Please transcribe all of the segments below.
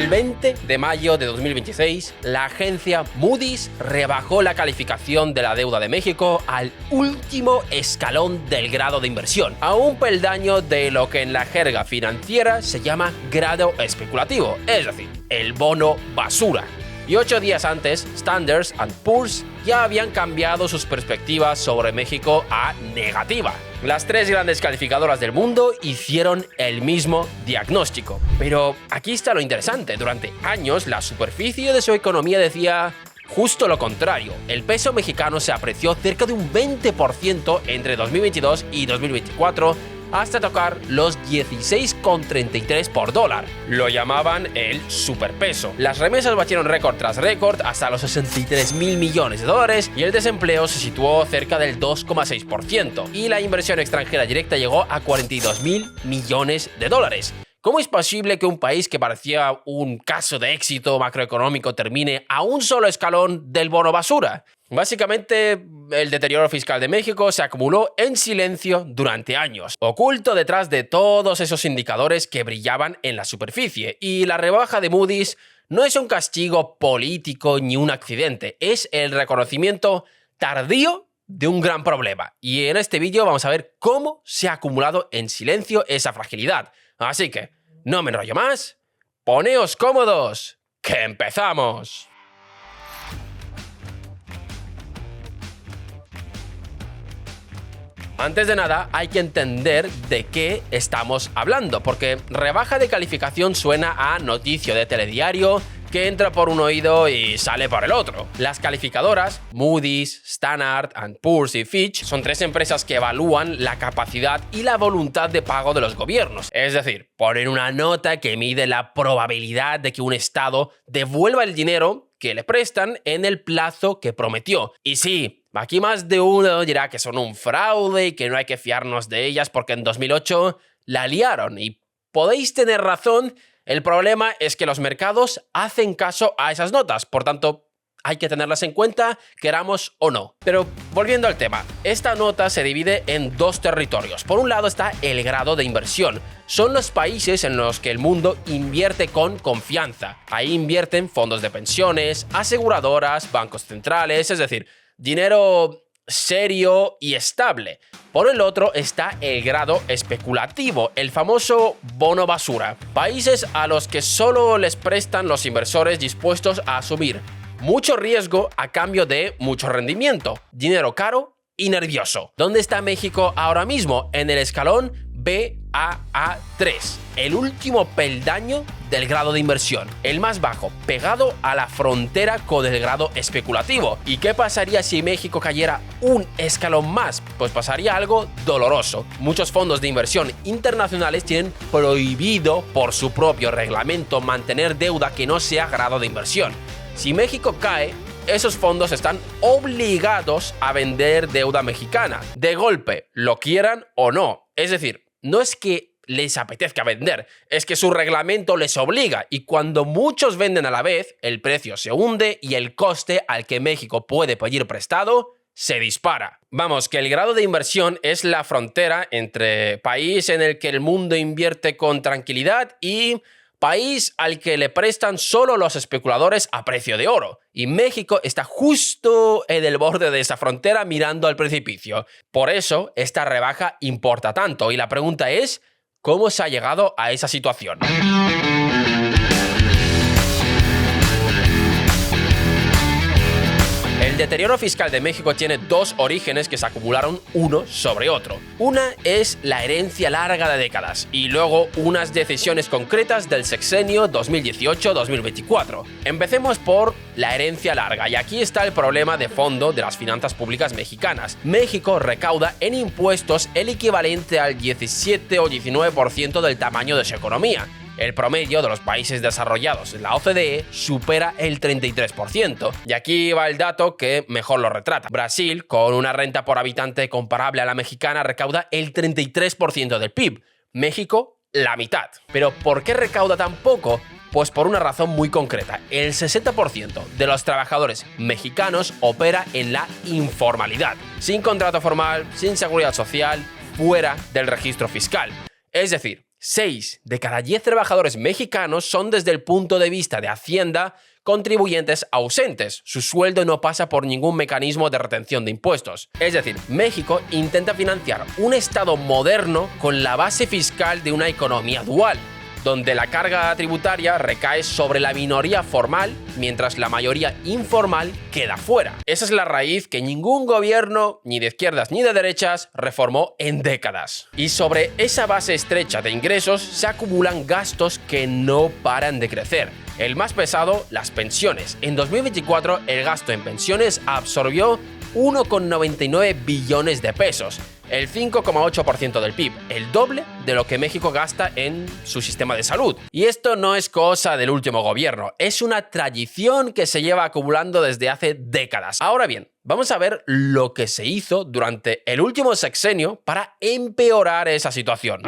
El 20 de mayo de 2026, la agencia Moody's rebajó la calificación de la deuda de México al último escalón del grado de inversión, a un peldaño de lo que en la jerga financiera se llama grado especulativo, es decir, el bono basura. Y 8 días antes, Standard & Poor's ya habían cambiado sus perspectivas sobre México a negativa. Las 3 grandes calificadoras del mundo hicieron el mismo diagnóstico. Pero aquí está lo interesante. Durante años, la superficie de su economía decía justo lo contrario. El peso mexicano se apreció cerca de un 20% entre 2022 y 2024, hasta tocar los 16,33 por dólar. Lo llamaban el superpeso. Las remesas batieron récord tras récord hasta los 63.000 millones de dólares y el desempleo se situó cerca del 2,6%. Y la inversión extranjera directa llegó a 42.000 millones de dólares. ¿Cómo es posible que un país que parecía un caso de éxito macroeconómico termine a un solo escalón del bono basura? Básicamente, el deterioro fiscal de México se acumuló en silencio durante años, oculto detrás de todos esos indicadores que brillaban en la superficie. Y la rebaja de Moody's no es un castigo político ni un accidente, es el reconocimiento tardío de un gran problema. Y en este vídeo vamos a ver cómo se ha acumulado en silencio esa fragilidad. Así que, no me enrollo más, poneos cómodos, que empezamos. Antes de nada, hay que entender de qué estamos hablando, porque rebaja de calificación suena a noticia de telediario que entra por un oído y sale por el otro. Las calificadoras, Moody's, Standard & Poor's y Fitch, son 3 empresas que evalúan la capacidad y la voluntad de pago de los gobiernos. Es decir, ponen una nota que mide la probabilidad de que un estado devuelva el dinero que le prestan en el plazo que prometió. Y sí, aquí más de uno dirá que son un fraude y que no hay que fiarnos de ellas porque en 2008 la liaron. Y podéis tener razón, el problema es que los mercados hacen caso a esas notas, por tanto hay que tenerlas en cuenta, queramos o no. Pero volviendo al tema, esta nota se divide en 2 territorios. Por un lado está el grado de inversión. Son los países en los que el mundo invierte con confianza. Ahí invierten fondos de pensiones, aseguradoras, bancos centrales, es decir, dinero serio y estable. Por el otro está el grado especulativo, el famoso bono basura. Países a los que solo les prestan los inversores dispuestos a asumir mucho riesgo a cambio de mucho rendimiento, dinero caro y nervioso. ¿Dónde está México ahora mismo? En el escalón Baa3, el último peldaño del grado de inversión, el más bajo, pegado a la frontera con el grado especulativo. ¿Y qué pasaría si México cayera un escalón más? Pues pasaría algo doloroso. Muchos fondos de inversión internacionales tienen prohibido por su propio reglamento mantener deuda que no sea grado de inversión. Si México cae, esos fondos están obligados a vender deuda mexicana, de golpe, lo quieran o no. Es decir, no es que les apetezca vender, es que su reglamento les obliga y cuando muchos venden a la vez, el precio se hunde y el coste al que México puede pedir prestado se dispara. Vamos, que el grado de inversión es la frontera entre país en el que el mundo invierte con tranquilidad y país al que le prestan solo los especuladores a precio de oro. Y México está justo en el borde de esa frontera mirando al precipicio. Por eso, esta rebaja importa tanto. Y la pregunta es, ¿cómo se ha llegado a esa situación? El deterioro fiscal de México tiene 2 orígenes que se acumularon uno sobre otro. Una es la herencia larga de décadas y luego unas decisiones concretas del sexenio 2018-2024. Empecemos por la herencia larga y aquí está el problema de fondo de las finanzas públicas mexicanas. México recauda en impuestos el equivalente al 17 o 19% del tamaño de su economía. El promedio de los países desarrollados en la OCDE supera el 33%. Y aquí va el dato que mejor lo retrata. Brasil, con una renta por habitante comparable a la mexicana, recauda el 33% del PIB. México, la mitad. ¿Pero por qué recauda tan poco? Pues por una razón muy concreta. El 60% de los trabajadores mexicanos opera en la informalidad, sin contrato formal, sin seguridad social, fuera del registro fiscal. Es decir, 6 de cada 10 trabajadores mexicanos son, desde el punto de vista de Hacienda, contribuyentes ausentes. Su sueldo no pasa por ningún mecanismo de retención de impuestos. Es decir, México intenta financiar un Estado moderno con la base fiscal de una economía dual, donde la carga tributaria recae sobre la minoría formal, mientras la mayoría informal queda fuera. Esa es la raíz que ningún gobierno, ni de izquierdas ni de derechas, reformó en décadas. Y sobre esa base estrecha de ingresos se acumulan gastos que no paran de crecer. El más pesado, las pensiones. En 2024, el gasto en pensiones absorbió 1,99 billones de pesos, el 5,8% del PIB, el doble de lo que México gasta en su sistema de salud. Y esto no es cosa del último gobierno, es una tradición que se lleva acumulando desde hace décadas. Ahora bien, vamos a ver lo que se hizo durante el último sexenio para empeorar esa situación.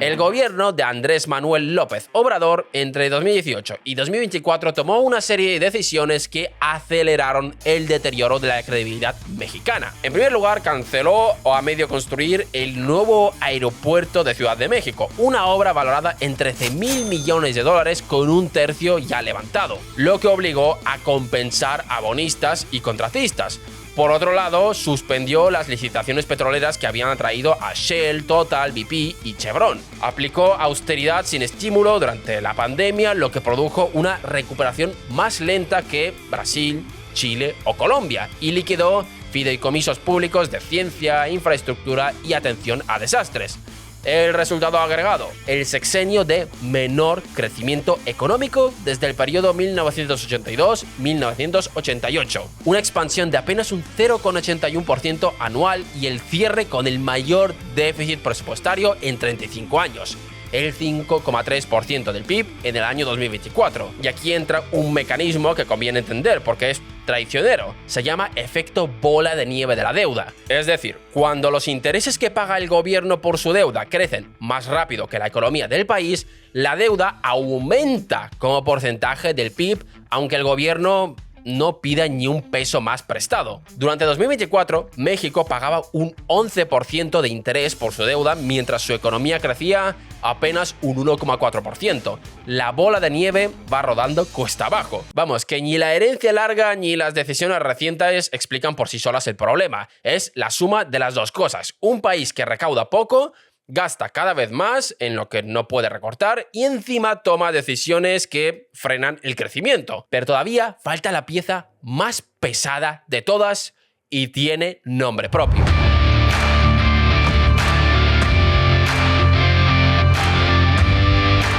El gobierno de Andrés Manuel López Obrador entre 2018 y 2024 tomó una serie de decisiones que aceleraron el deterioro de la credibilidad mexicana. En primer lugar, canceló o a medio construir el nuevo aeropuerto de Ciudad de México, una obra valorada en 13.000 millones de dólares con un tercio ya levantado, lo que obligó a compensar a bonistas y contratistas. Por otro lado, suspendió las licitaciones petroleras que habían atraído a Shell, Total, BP y Chevron. Aplicó austeridad sin estímulo durante la pandemia, lo que produjo una recuperación más lenta que Brasil, Chile o Colombia, y liquidó fideicomisos públicos de ciencia, infraestructura y atención a desastres. El resultado agregado, el sexenio de menor crecimiento económico desde el periodo 1982-1988, una expansión de apenas un 0,81% anual y el cierre con el mayor déficit presupuestario en 35 años, el 5,3% del PIB en el año 2024. Y aquí entra un mecanismo que conviene entender porque es traicionero. Se llama efecto bola de nieve de la deuda. Es decir, cuando los intereses que paga el gobierno por su deuda crecen más rápido que la economía del país, la deuda aumenta como porcentaje del PIB, aunque el gobierno no pida ni un peso más prestado. Durante 2024, México pagaba un 11% de interés por su deuda, mientras su economía crecía apenas un 1,4%. La bola de nieve va rodando cuesta abajo. Vamos, que ni la herencia larga ni las decisiones recientes explican por sí solas el problema. Es la suma de las dos cosas. Un país que recauda poco, gasta cada vez más en lo que no puede recortar y encima toma decisiones que frenan el crecimiento. Pero todavía falta la pieza más pesada de todas y tiene nombre propio.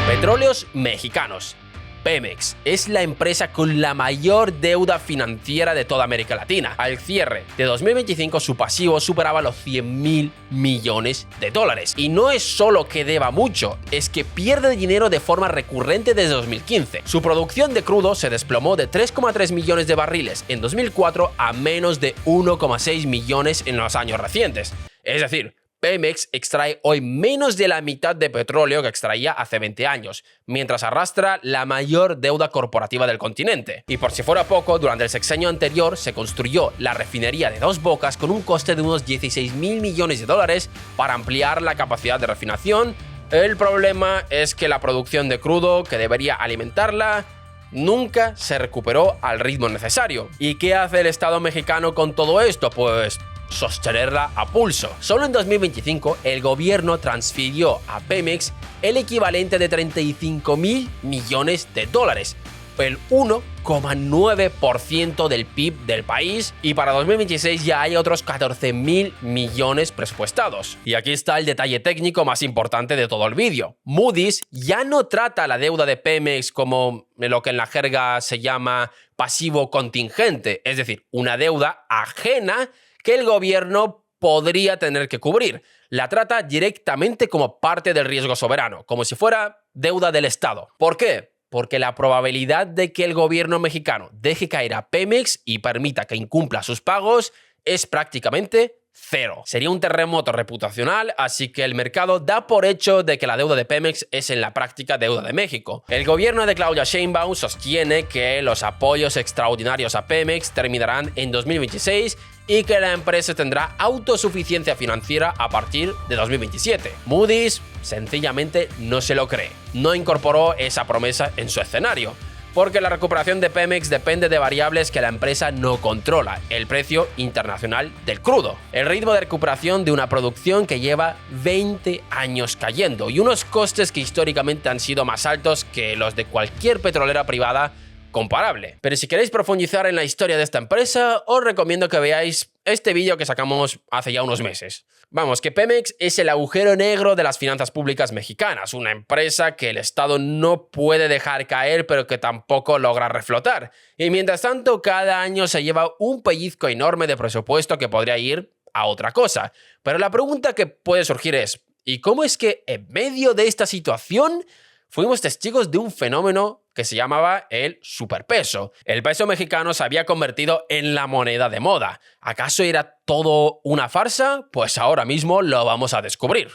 Petróleos Mexicanos. Pemex es la empresa con la mayor deuda financiera de toda América Latina. Al cierre de 2025 su pasivo superaba los 100.000 millones de dólares. Y no es solo que deba mucho, es que pierde dinero de forma recurrente desde 2015. Su producción de crudo se desplomó de 3,3 millones de barriles en 2004 a menos de 1,6 millones en los años recientes. Es decir, Pemex extrae hoy menos de la mitad de petróleo que extraía hace 20 años, mientras arrastra la mayor deuda corporativa del continente. Y por si fuera poco, durante el sexenio anterior se construyó la refinería de Dos Bocas con un coste de unos 16.000 millones de dólares para ampliar la capacidad de refinación. El problema es que la producción de crudo que debería alimentarla nunca se recuperó al ritmo necesario. ¿Y qué hace el Estado mexicano con todo esto? Pues sostenerla a pulso. Solo en 2025 el gobierno transfirió a Pemex el equivalente de 35.000 millones de dólares, el 1,9% del PIB del país, y para 2026 ya hay otros 14.000 millones presupuestados. Y aquí está el detalle técnico más importante de todo el vídeo. Moody's ya no trata la deuda de Pemex como lo que en la jerga se llama pasivo contingente, es decir, una deuda ajena que el gobierno podría tener que cubrir. La trata directamente como parte del riesgo soberano, como si fuera deuda del Estado. ¿Por qué? Porque la probabilidad de que el gobierno mexicano deje caer a Pemex y permita que incumpla sus pagos es prácticamente cero. Sería un terremoto reputacional, así que el mercado da por hecho de que la deuda de Pemex es en la práctica deuda de México. El gobierno de Claudia Sheinbaum sostiene que los apoyos extraordinarios a Pemex terminarán en 2026 y que la empresa tendrá autosuficiencia financiera a partir de 2027. Moody's sencillamente no se lo cree. No incorporó esa promesa en su escenario, porque la recuperación de Pemex depende de variables que la empresa no controla: el precio internacional del crudo, el ritmo de recuperación de una producción que lleva 20 años cayendo y unos costes que históricamente han sido más altos que los de cualquier petrolera privada comparable. Pero si queréis profundizar en la historia de esta empresa, os recomiendo que veáis este vídeo que sacamos hace ya unos meses. Vamos, que Pemex es el agujero negro de las finanzas públicas mexicanas, una empresa que el Estado no puede dejar caer pero que tampoco logra reflotar. Y mientras tanto, cada año se lleva un pellizco enorme de presupuesto que podría ir a otra cosa. Pero la pregunta que puede surgir es, ¿y cómo es que en medio de esta situación fuimos testigos de un fenómeno que se llamaba el superpeso? El peso mexicano se había convertido en la moneda de moda. ¿Acaso era todo una farsa? Pues ahora mismo lo vamos a descubrir.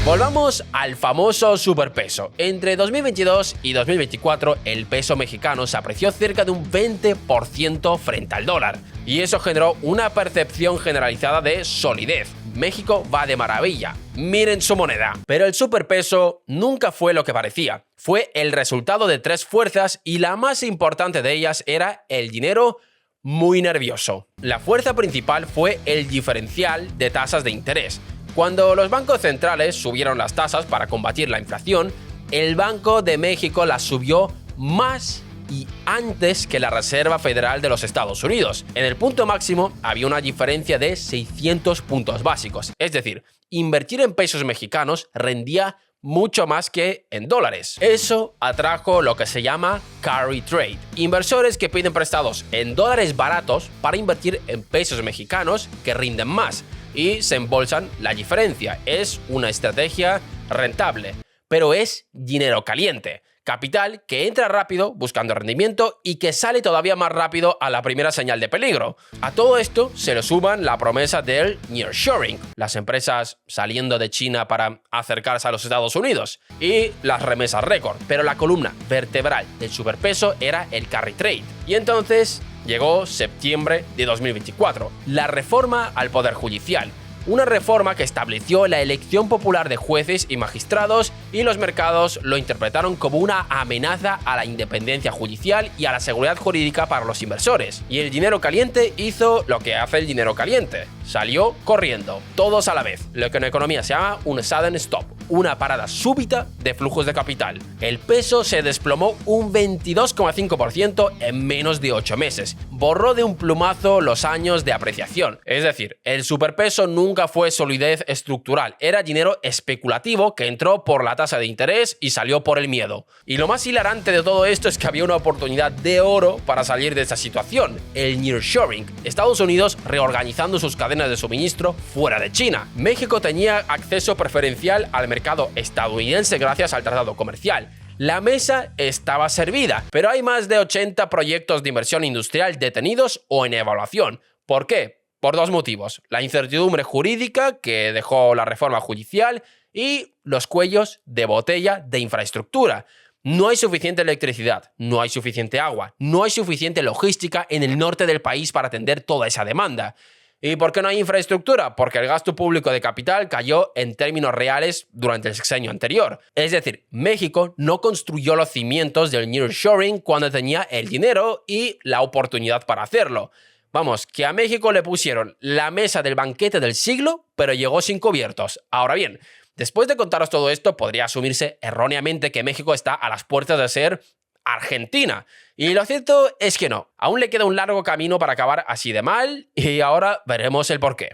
Volvamos al famoso superpeso. Entre 2022 y 2024, el peso mexicano se apreció cerca de un 20% frente al dólar. Y eso generó una percepción generalizada de solidez. México va de maravilla, miren su moneda. Pero el superpeso nunca fue lo que parecía. Fue el resultado de tres fuerzas y la más importante de ellas era el dinero muy nervioso. La fuerza principal fue el diferencial de tasas de interés. Cuando los bancos centrales subieron las tasas para combatir la inflación, el Banco de México las subió más y antes que la Reserva Federal de los Estados Unidos. En el punto máximo había una diferencia de 600 puntos básicos. Es decir, invertir en pesos mexicanos rendía mucho más que en dólares. Eso atrajo lo que se llama carry trade. Inversores que piden prestados en dólares baratos para invertir en pesos mexicanos que rinden más y se embolsan la diferencia. Es una estrategia rentable, pero es dinero caliente. Capital que entra rápido buscando rendimiento y que sale todavía más rápido a la primera señal de peligro. A todo esto se le suman la promesa del nearshoring, las empresas saliendo de China para acercarse a los Estados Unidos, y las remesas récord. Pero la columna vertebral del superpeso era el carry trade. Y entonces llegó septiembre de 2024, la reforma al Poder Judicial. Una reforma que estableció la elección popular de jueces y magistrados, y los mercados lo interpretaron como una amenaza a la independencia judicial y a la seguridad jurídica para los inversores. Y el dinero caliente hizo lo que hace el dinero caliente. Salió corriendo, todos a la vez, lo que en economía se llama un sudden stop, una parada súbita de flujos de capital. El peso se desplomó un 22,5% en menos de 8 meses. Borró de un plumazo los años de apreciación. Es decir, el superpeso nunca fue solidez estructural, era dinero especulativo que entró por la tasa de interés y salió por el miedo. Y lo más hilarante de todo esto es que había una oportunidad de oro para salir de esta situación: el nearshoring. Estados Unidos reorganizando sus cadenas de suministro fuera de China. México tenía acceso preferencial al mercado estadounidense gracias al tratado comercial. La mesa estaba servida, pero hay más de 80 proyectos de inversión industrial detenidos o en evaluación. ¿Por qué? Por dos motivos: la incertidumbre jurídica que dejó la reforma judicial y los cuellos de botella de infraestructura. No hay suficiente electricidad, no hay suficiente agua, no hay suficiente logística en el norte del país para atender toda esa demanda. ¿Y por qué no hay infraestructura? Porque el gasto público de capital cayó en términos reales durante el sexenio anterior. Es decir, México no construyó los cimientos del nearshoring cuando tenía el dinero y la oportunidad para hacerlo. Vamos, que a México le pusieron la mesa del banquete del siglo, pero llegó sin cubiertos. Ahora bien, después de contaros todo esto, podría asumirse erróneamente que México está a las puertas de ser Argentina. Y lo cierto es que no. Aún le queda un largo camino para acabar así de mal, y ahora veremos el porqué.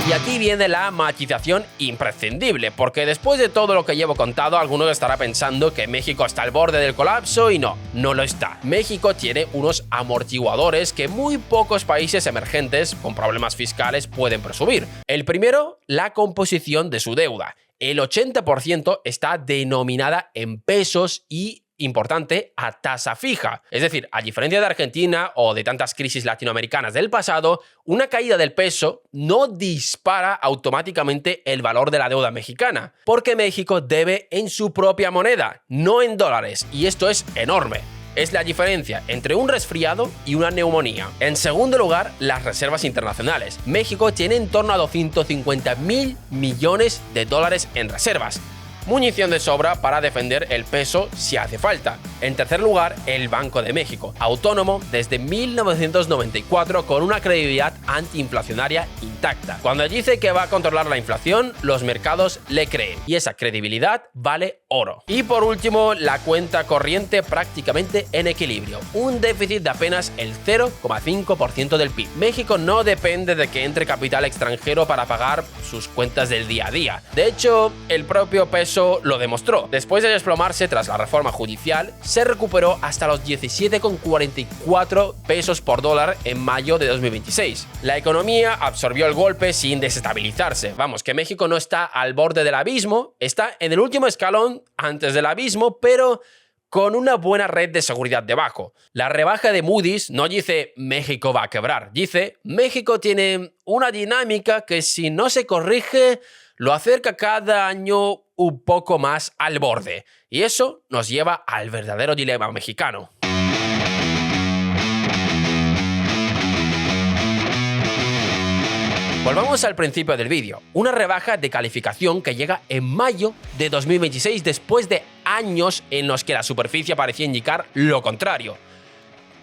Y aquí viene la matización imprescindible, porque después de todo lo que llevo contado, alguno estará pensando que México está al borde del colapso, y no lo está. México tiene unos amortiguadores que muy pocos países emergentes con problemas fiscales pueden presumir. El primero, la composición de su deuda. el 80% está denominada en pesos y, importante, a tasa fija. Es decir, a diferencia de Argentina o de tantas crisis latinoamericanas del pasado, una caída del peso no dispara automáticamente el valor de la deuda mexicana, porque México debe en su propia moneda, no en dólares, y esto es enorme. Es la diferencia entre un resfriado y una neumonía. En segundo lugar, las reservas internacionales. México tiene en torno a 250.000 millones de dólares en reservas. Munición de sobra para defender el peso si hace falta. En tercer lugar, el Banco de México, autónomo desde 1994 con una credibilidad antiinflacionaria intacta. Cuando dice que va a controlar la inflación, los mercados le creen y esa credibilidad vale oro. Y por último, la cuenta corriente prácticamente en equilibrio, un déficit de apenas el 0,5% del PIB. México no depende de que entre capital extranjero para pagar sus cuentas del día a día. De hecho, el propio peso lo demostró. Después de desplomarse tras la reforma judicial, se recuperó hasta los 17,44 pesos por dólar en mayo de 2026. La economía absorbió el golpe sin desestabilizarse. Vamos, que México no está al borde del abismo, está en el último escalón antes del abismo, pero con una buena red de seguridad debajo. La rebaja de Moody's no dice México va a quebrar, dice México tiene una dinámica que si no se corrige lo acerca cada año un poco más al borde. Y eso nos lleva al verdadero dilema mexicano. Volvamos al principio del vídeo. Una rebaja de calificación que llega en mayo de 2026 después de años en los que la superficie parecía indicar lo contrario.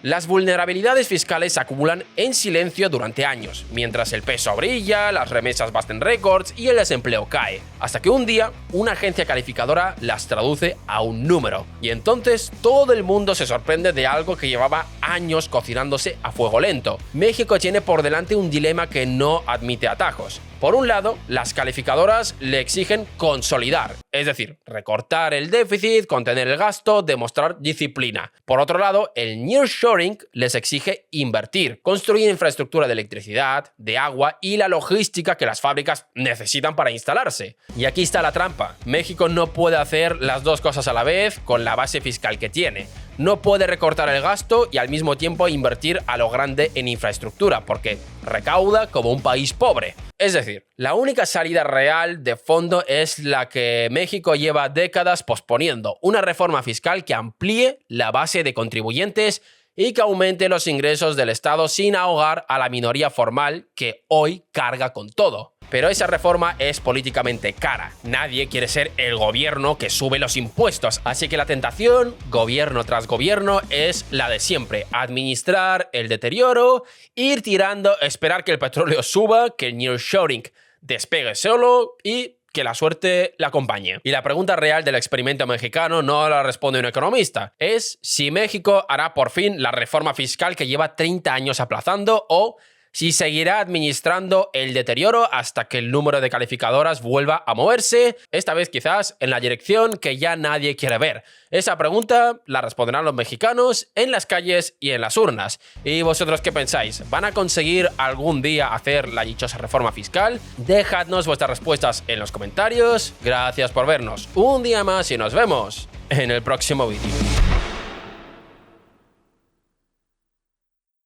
Las vulnerabilidades fiscales se acumulan en silencio durante años, mientras el peso brilla, las remesas baten récords y el desempleo cae, hasta que un día una agencia calificadora las traduce a un número. Y entonces todo el mundo se sorprende de algo que llevaba años cocinándose a fuego lento. México tiene por delante un dilema que no admite atajos. Por un lado, las calificadoras le exigen consolidar, es decir, recortar el déficit, contener el gasto, demostrar disciplina. Por otro lado, el nearshoring les exige invertir, construir infraestructura de electricidad, de agua y la logística que las fábricas necesitan para instalarse. Y aquí está la trampa. México no puede hacer las dos cosas a la vez con la base fiscal que tiene. No puede recortar el gasto y al mismo tiempo invertir a lo grande en infraestructura, porque recauda como un país pobre. Es decir, la única salida real de fondo es la que México lleva décadas posponiendo, una reforma fiscal que amplíe la base de contribuyentes y que aumente los ingresos del Estado sin ahogar a la minoría formal que hoy carga con todo. Pero esa reforma es políticamente cara. Nadie quiere ser el gobierno que sube los impuestos. Así que la tentación, gobierno tras gobierno, es la de siempre. Administrar el deterioro, ir tirando, esperar que el petróleo suba, que el nearshoring despegue solo y que la suerte la acompañe. Y la pregunta real del experimento mexicano no la responde un economista. Es si México hará por fin la reforma fiscal que lleva 30 años aplazando o si seguirá administrando el deterioro hasta que el número de calificadoras vuelva a moverse, esta vez quizás en la dirección que ya nadie quiere ver. Esa pregunta la responderán los mexicanos en las calles y en las urnas. ¿Y vosotros qué pensáis? ¿Van a conseguir algún día hacer la dichosa reforma fiscal? Dejadnos vuestras respuestas en los comentarios. Gracias por vernos un día más y nos vemos en el próximo vídeo.